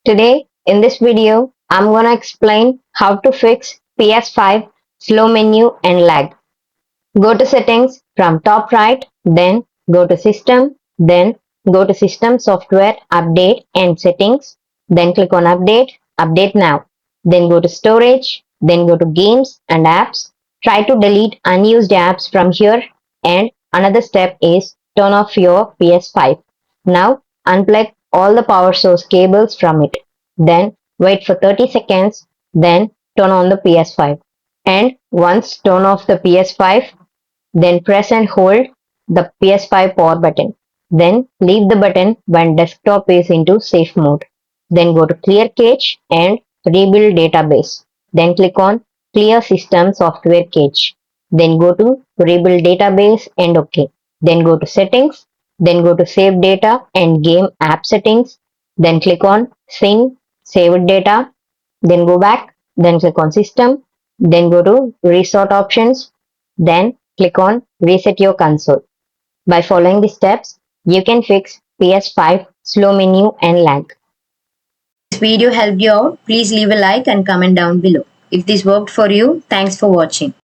Today, in this video, I'm gonna explain how to fix PS5 slow menu and lag. Go to settings from top right, then go to system, then go to system software update and settings, then click on update now. Then go to storage, then go to games and apps. Try to delete unused apps from here, and another step is turn off your PS5. Now unplug all the power source cables from it. Then wait for 30 seconds, then turn on the PS5. And once turn off the PS5, then press and hold the PS5 power button. Then leave the button when desktop is into safe mode. Then go to clear cache and rebuild database. Then click on clear system software cache. Then go to rebuild database and OK. Then go to settings. Then go to save data and game app settings. Then click on sync saved data. Then go back. Then click on system. Then go to restart options. Then click on Reset Your Console. By following the steps, you can fix PS5 slow menu and lag. This video helped you out, please leave a like and comment down below. If this worked for you, thanks for watching.